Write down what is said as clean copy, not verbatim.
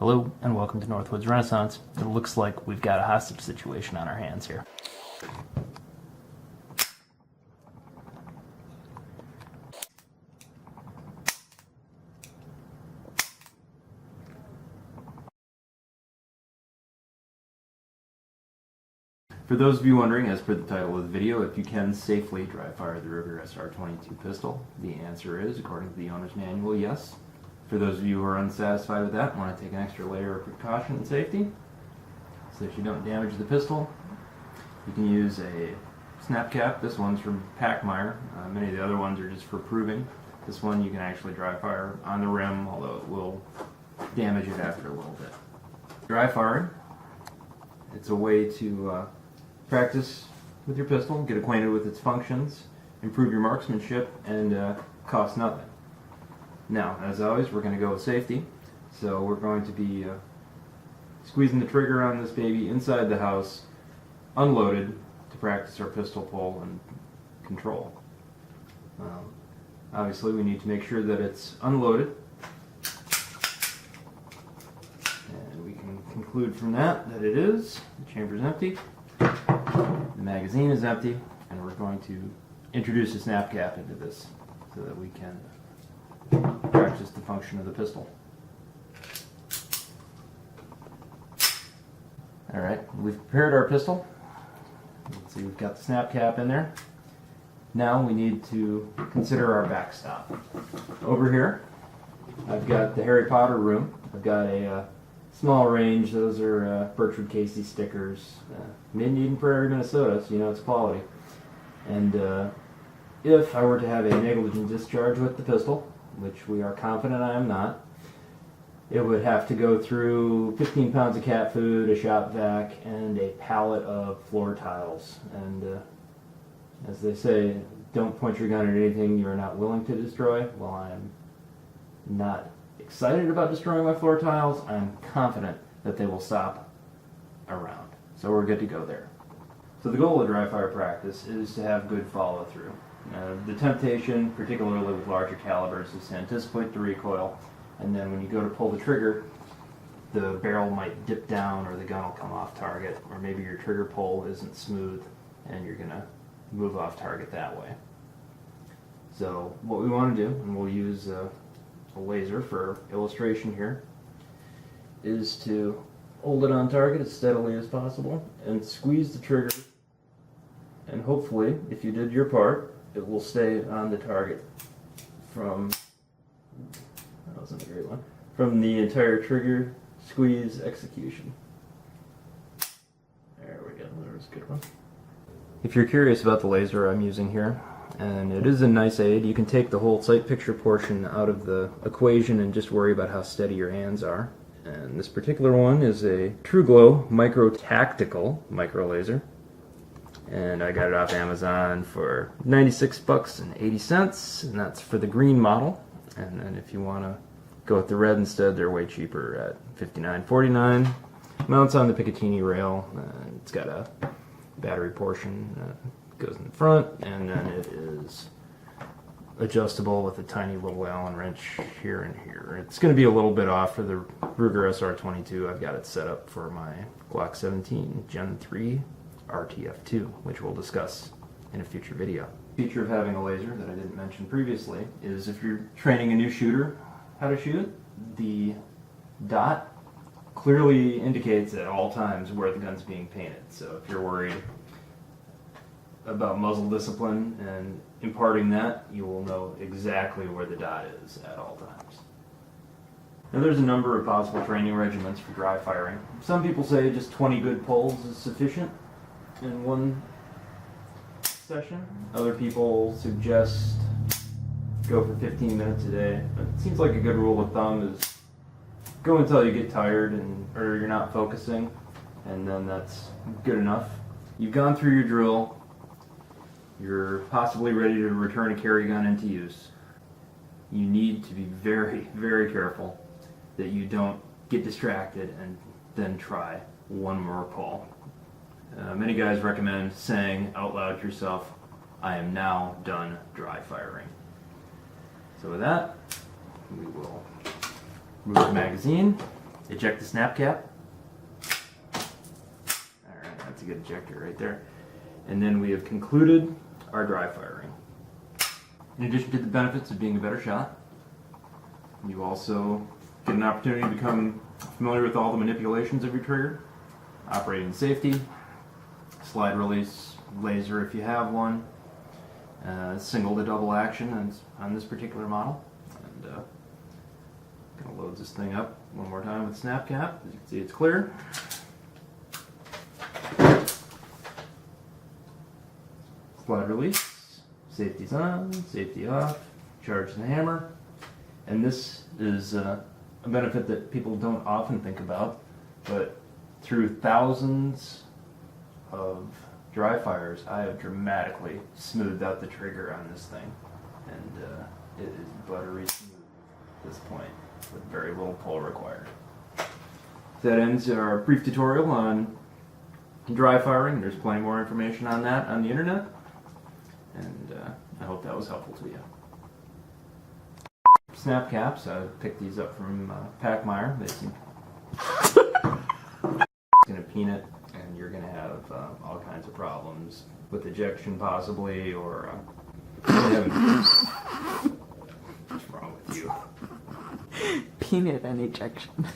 Hello and welcome to Northwoods Renaissance. It looks like we've got a hostage situation on our hands here. For those of you wondering, as per the title of the video, if you can safely dry fire the Ruger SR22 pistol, the answer is, according to the owner's manual, yes. For those of you who are unsatisfied with that and want to take an extra layer of precaution and safety, so that you don't damage the pistol, you can use a snap cap. This one's from Packmeyer. Many of the other ones are just for proving. This one you can actually dry fire on the rim, although it will damage it after a little bit. Dry firing, it's a way to practice with your pistol, get acquainted with its functions, improve your marksmanship, and cost nothing. Now, as always, we're going to go with safety, so we're going to be squeezing the trigger on this baby inside the house, unloaded, to practice our pistol pull and control. Obviously, we need to make sure that it's unloaded, and we can conclude from that it is. The chamber's empty, the magazine is empty, and we're going to introduce a snap cap into this so that we can practice the function of the pistol. Alright, we've prepared our pistol. Let's see, we've got the snap cap in there. Now we need to consider our backstop. Over here, I've got the Harry Potter room. I've got a small range. Those are Bertram Casey stickers. Made in Eden Prairie, Minnesota, so you know it's quality. And if I were to have a negligent discharge with the pistol, which we are confident I am not, it would have to go through 15 pounds of cat food, a shop vac, and a pallet of floor tiles. And as they say, don't point your gun at anything you are not willing to destroy. Well, I'm not excited about destroying my floor tiles. I'm confident that they will stop around. So we're good to go there. So the goal of dry fire practice is to have good follow through. The temptation, particularly with larger calibers, is to anticipate the recoil, and then when you go to pull the trigger, the barrel might dip down or the gun will come off target, or maybe your trigger pull isn't smooth and you're going to move off target that way. So what we want to do, and we'll use a laser for illustration here, is to hold it on target as steadily as possible and squeeze the trigger, and hopefully, if you did your part, it will stay on the target from, that wasn't a great one, from the entire trigger squeeze execution. There we go, there was a good one. If you're curious about the laser I'm using here, and it is a nice aid, you can take the whole sight picture portion out of the equation and just worry about how steady your hands are. And this particular one is a TrueGlow Micro Tactical micro laser. And I got it off Amazon for $96.80, and that's for the green model. And then if you want to go with the red instead, they're way cheaper at $59.49. Mounts on the Picatinny rail. It's got a battery portion that goes in the front, and then it is adjustable with a tiny little Allen wrench here and here. It's going to be a little bit off for the Ruger SR22. I've got it set up for my Glock 17 Gen 3 RTF2, which we'll discuss in a future video. The feature of having a laser that I didn't mention previously is if you're training a new shooter how to shoot, the dot clearly indicates at all times where the gun's being painted. So if you're worried about muzzle discipline and imparting that, you will know exactly where the dot is at all times. Now there's a number of possible training regimens for dry firing. Some people say just 20 good pulls is sufficient in one session. Other people suggest go for 15 minutes a day. But it seems like a good rule of thumb is go until you get tired or you're not focusing, and then that's good enough. You've gone through your drill. You're possibly ready to return a carry gun into use. You need to be very, very careful that you don't get distracted and then try one more pull. Many guys recommend saying out loud to yourself, I am now done dry firing. So with that, we will remove the magazine, eject the snap cap. Alright, that's a good ejector right there. And then we have concluded our dry firing. In addition to the benefits of being a better shot, you also get an opportunity to become familiar with all the manipulations of your trigger, operating safety, slide release laser if you have one, single to double action on this particular model. And gonna load this thing up one more time with snap cap. As you can see, it's clear. Slide release, safety's on, safety off, charge the hammer. And this is a benefit that people don't often think about, but through thousands of dry fires, I have dramatically smoothed out the trigger on this thing. And it is buttery smooth at this point, with very little pull required. That ends our brief tutorial on dry firing. There's plenty more information on that on the internet. And I hope that was helpful to you. Snap caps, I picked these up from Packmeyer. They seem going to peanut, and you're going to have all kinds of problems with ejection possibly, or what's wrong with you? Peanut and ejection.